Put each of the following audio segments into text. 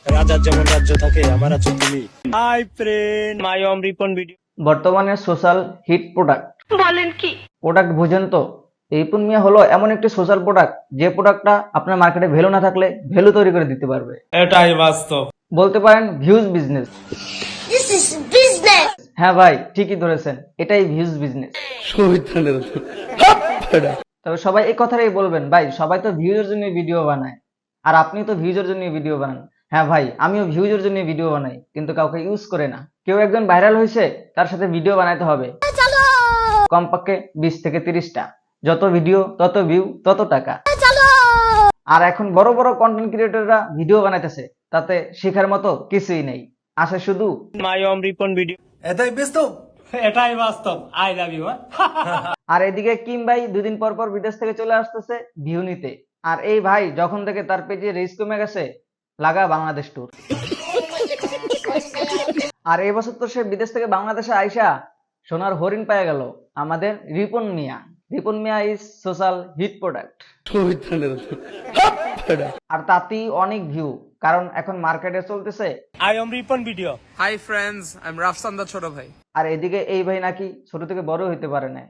রাজার যেমন রাজ্য থাকে আমার আছো তুমি। হাই ফ্রেন্ড, মাই অম রিপন ভিডিও। বর্তমানে সোশ্যাল হিট প্রোডাক্ট বলেন কি? প্রোডাক্ট বুঝেন তো? রিপন মিয়া হলো এমন একটি সোশ্যাল প্রোডাক্ট, যে প্রোডাক্টটা আপনার মার্কেটে ভ্যালু না থাকলে ভ্যালু তৈরি করে দিতে পারবে। এটাই বাস্তব। বলতে পারেন views business. This is business. হ্যাঁ ভাই, ঠিকই ধরেছেন, এটাই ভিউজ বিজনেস। তবে সবাই এই কথাটাই বলবেন, ভাই সবাই তো ভিউজের জন্য ভিডিও বানায়, আর আপনি তো ভিউজের জন্য ভিডিও বানান। হ্যাঁ ভাই, আমিও ভিউজের জন্য ভিডিও বানাই, কিন্তু কাউকে ইউজ করে না। কেউ একজন ভাইরাল হয়েছে, তার সাথে ভিডিও বানাইতে হবে কমপক্ষে 20 থেকে 30টা। যত ভিডিও তত ভিউ তত টাকা। আর এখন বড় বড় কন্টেন্ট ক্রিয়েটররা ভিডিও বানাইতেছে, তাতে শেখার মতো কিছুই নেই, আসে শুধু মাই অম রিপন ভিডিও। এটাই বাস্তব। I love you. আর এদিকে কিম ভাই 2 দিন পর পর বিদেশ থেকে চলে আসতেছে ভিউ নিতে। আর এই ভাই যখন থেকে তার পেজে রিচ কমে গেছে, লাগা বাংলাদেশ ট্যুর। আর এই বছর তো সে বিদেশ থেকে বাংলাদেশে আইসা সোনার হরিণ পেয়ে গেল, আমাদের রিপন মিয়া। রিপন মিয়া ইজ সোশ্যাল হিট প্রোডাক্ট। আর তাতেই অনেক ভিউ, কারণ এখন মার্কেটে চলতেছে I Om Ripon video. Hi friends, I'm Rafsan the Choto Bhai. আর এদিকে এই ভাই নাকি ছোট থেকে বড় হইতে পারে না,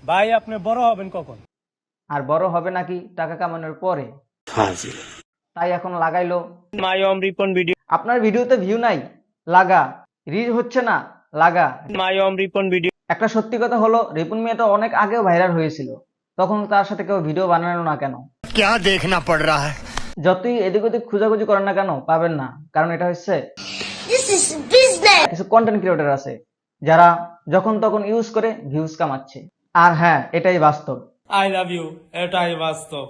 ভাই আপনি বড় হবেন কখন? আর বড় হবে নাকি টাকা কামানোর পরে। তাই এখন লাগাইলো মাই অম রিপন ভিডিও। আপনার ভিডিওতে ভিউ নাই, লাগা। রিচ হচ্ছে না, লাগা। মাই অম রিপন ভিডিও। একটা সত্যি কথা হলো, রিপন মিয়া তো অনেক আগেও ভাইরাল হয়েছিল, তখন তার সাথে কেউ ভিডিও বানানো না কেন? क्या देखना पड़ रहा है। যতই এদিক ওদিক খোঁজাখুঁজি করেন না কেন, পাবেন না। কারণ এটা হচ্ছে This is business. কিছু কন্টেন্ট ক্রিয়েটর আছে, যারা যখন তখন ইউজ করে ভিউজ কামাচ্ছে। আর হ্যাঁ, এটাই বাস্তব। I love you. এটাই বাস্তব।